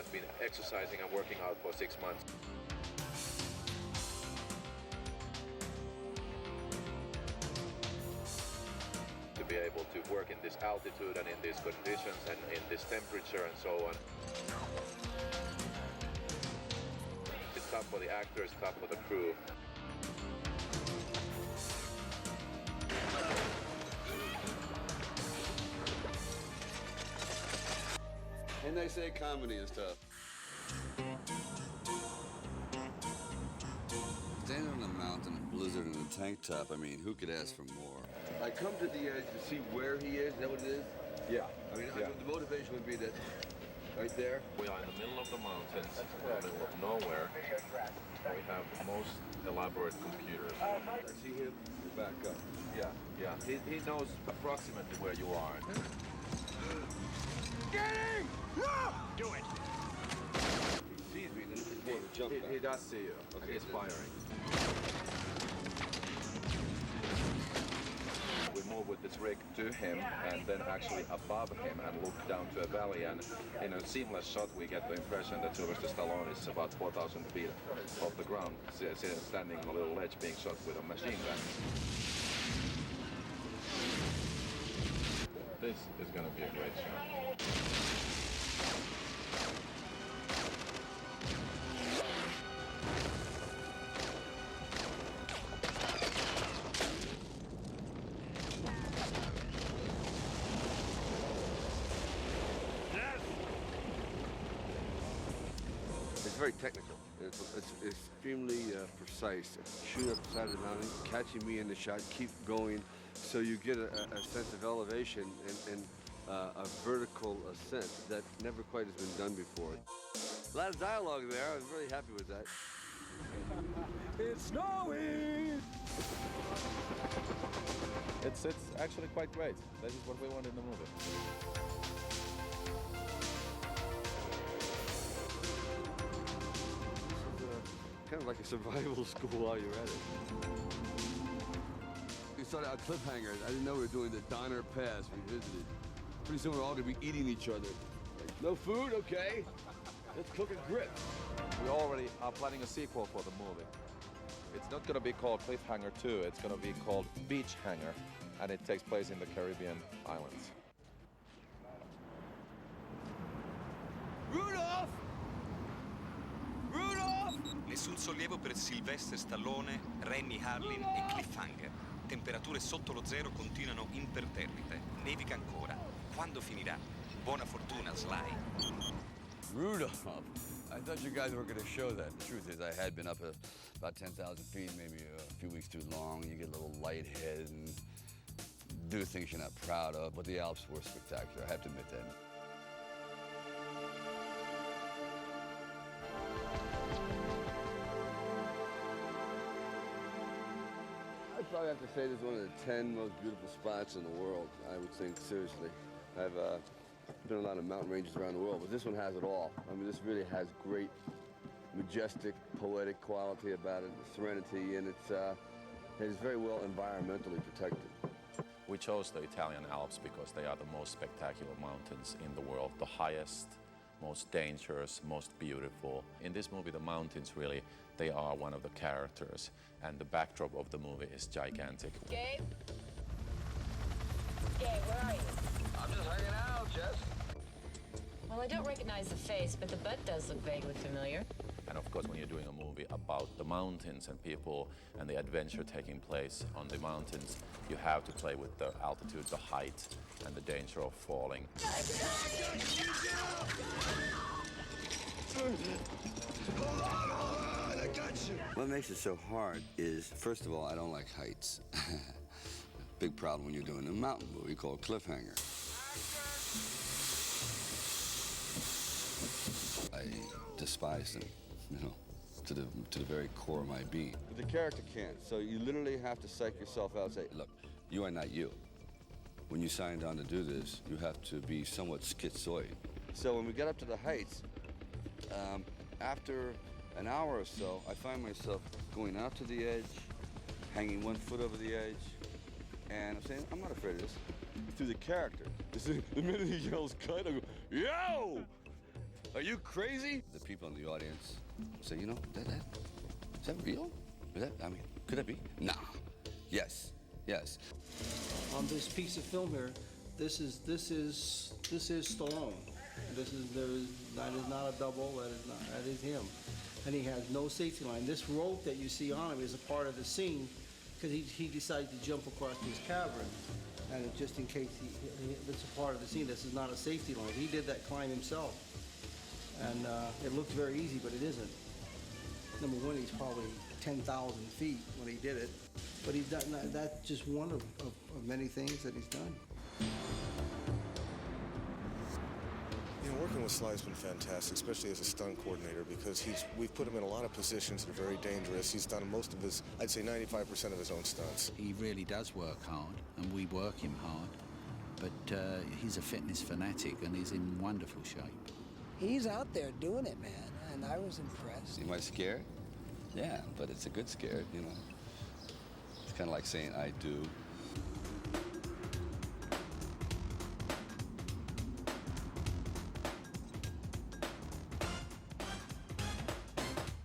has been exercising and working out for 6 months. To be able to work in this altitude and in these conditions and in this temperature and so on. It's tough for the actors, tough for the crew. And they say comedy is tough. Standing on a mountain in blizzard in a tank top, I mean, who could ask for more? I come to the edge to see where he is that what it is? Yeah. I mean, the motivation would be that right there. We are in the middle of the mountains, in the middle of nowhere. We have the most elaborate computers. I see him back up. Yeah. He knows approximately where you are. Get him! No! Do it! He sees me, then it's more of a jump back. He does see you. Okay, he's firing. We move with this rig to him and then actually above him and look down to a valley, and in a seamless shot we get the impression that Sylvester Stallone is about 4,000 feet off the ground, standing on a little ledge being shot with a machine gun. This is going to be a great shot. It's very technical. It's extremely precise. Shooting up the side of the mountain, catching me in the shot, keep going, so you get a sense of elevation and a vertical ascent that never quite has been done before. A lot of dialogue there. I was really happy with that. It's snowing! It's actually quite great. That is what we want in the movie. Kind of like a survival school while you're at it. We started out CLIFFHANGER. I didn't know we were doing the Donner Pass. We visited. Pretty soon we're all going to be eating each other. Like, no food? Okay. Let's cook a grip. We already are planning a sequel for the movie. It's not going to be called CLIFFHANGER 2. It's going to be called Beach Hanger, and it takes place in the Caribbean islands. Rudolph! Nessun sollievo per Sylvester Stallone, Rennie Harlin e Cliffhanger. Temperature sotto lo zero continuano imperterrite. Nevica ancora. Quando finirà? Buona fortuna, Sly. Rudolph! I thought you guys weren't going to show that. The truth is, I had been up about 10,000 feet, maybe a few weeks too long. You get a little lightheaded and do things you're not proud of. But the Alps were spectacular, I have to admit that. I'd probably have to say this is one of the 10 most beautiful spots in the world, I would think, seriously. I've been on a lot of mountain ranges around the world, but this one has it all. I mean, this really has great, majestic, poetic quality about it, serenity, and it's very well environmentally protected. We chose the Italian Alps because they are the most spectacular mountains in the world, the highest, most dangerous, most beautiful. In this movie, the mountains really, they are one of the characters, and the backdrop of the movie is gigantic. Gabe? Gabe, where are you? I'm just hanging out, Jess. Well, I don't recognize the face, but the butt does look vaguely familiar. And of course, when you're doing a movie about the mountains and people and the adventure taking place on the mountains, you have to play with the altitude, the height, and the danger of falling. Hold on, I got you. What makes it so hard is, first of all, I don't like heights. Big problem when you're doing a mountain movie called CLIFFHANGER. I despise them, you know, to the very core of my being. But the character can't, so you literally have to psych yourself out and say, look, you are not you. When you signed on to do this, you have to be somewhat schizoid. So when we get up to the heights, after an hour or so, I find myself going out to the edge, hanging one foot over the edge, and I'm saying, I'm not afraid of this. Through the character. The minute he yells cut, I go, yo! Are you crazy? The people in the audience say, you know, is that real? Could that be? Nah. Yes. Yes. On this piece of film here, this is Stallone. That is not a double. That is him, and he has no safety line. This rope that you see on him is a part of the scene because he decided to jump across this cavern, and just in case it's a part of the scene. This is not a safety line. He did that climb himself, and it looks very easy, but it isn't. Number one, he's probably 10,000 feet when he did it, but he's done. That's just one of many things that he's done. You know, working with Sly's been fantastic, especially as a stunt coordinator, because we've put him in a lot of positions that are very dangerous. He's done most of his, I'd say 95% of his own stunts. He really does work hard, and we work him hard, but he's a fitness fanatic, and he's in wonderful shape. He's out there doing it, man, and I was impressed. Am I scared? Yeah, but it's a good scared, you know. It's kind of like saying I do.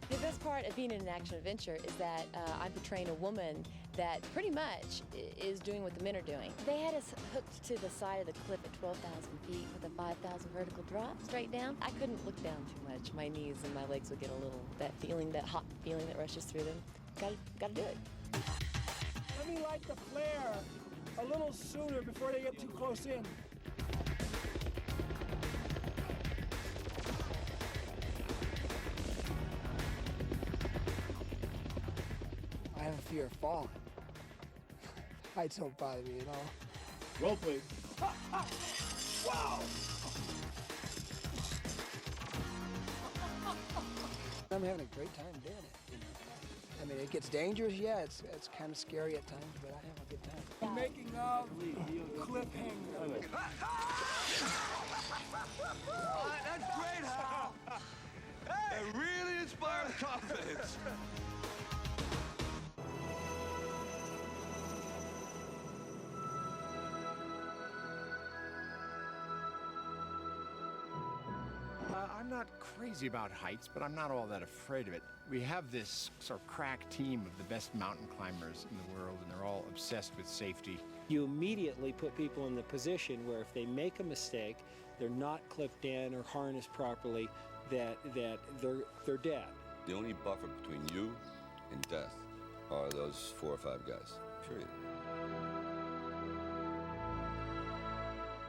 The best part of being in an action adventure is that I'm portraying a woman that pretty much is doing what the men are doing. They had us hooked to the side of the cliff at 12,000 feet with a 5,000 vertical drop straight down. I couldn't look down too much. My knees and my legs would get a little, that hot feeling that rushes through them. Gotta do it. Let me light the flare a little sooner before they get too close in. I have a fear of falling. Heights don't bother me at all. Roll, please. Wow! I'm having a great time doing it. You know? I mean, it gets dangerous, yeah. It's kind of scary at times, but I have a good time. Making of CLIFFHANGER. That's great, Hal! It really inspires confidence. I'm not crazy about heights, but I'm not all that afraid of it. We have this sort of crack team of the best mountain climbers in the world, and they're all obsessed with safety. You immediately put people in the position where if they make a mistake, they're not clipped in or harnessed properly, that they're dead. The only buffer between you and death are those 4 or 5 guys, period.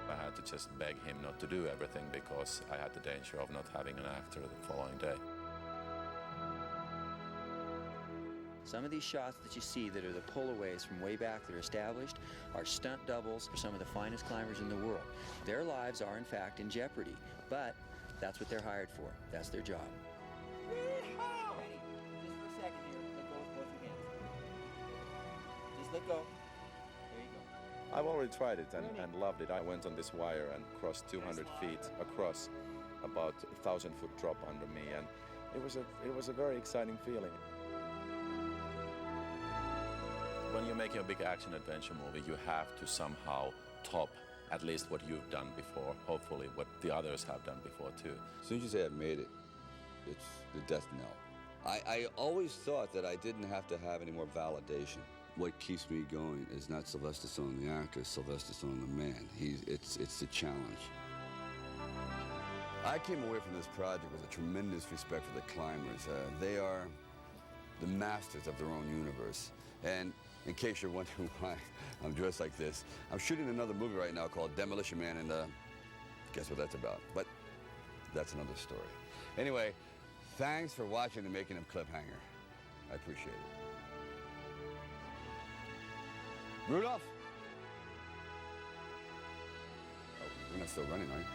I had to just beg him not to do everything because I had the danger of not having an actor the following day. Some of these shots that you see that are the pullaways from way back that are established are stunt doubles for some of the finest climbers in the world. Their lives are in fact in jeopardy, but that's what they're hired for. That's their job. Ready? Just for a second here. Let go with both your hands. Just let go. There you go. I've already tried it and loved it. I went on this wire and crossed 200 feet across, about 1,000-foot drop under me, and it was a very exciting feeling. When you're making a big action adventure movie, you have to somehow top at least what you've done before, hopefully what the others have done before too. As soon as you say I've made it, it's the death knell. I always thought that I didn't have to have any more validation. What keeps me going is not Sylvester Stallone the actor, it's Sylvester Stallone the man. It's the challenge. I came away from this project with a tremendous respect for the climbers. They are the masters of their own universe. And in case you're wondering why I'm dressed like this, I'm shooting another movie right now called Demolition Man, and guess what that's about? But that's another story. Anyway, thanks for watching the making of CLIFFHANGER. I appreciate it. Rudolph! Oh, we're not still running, are you?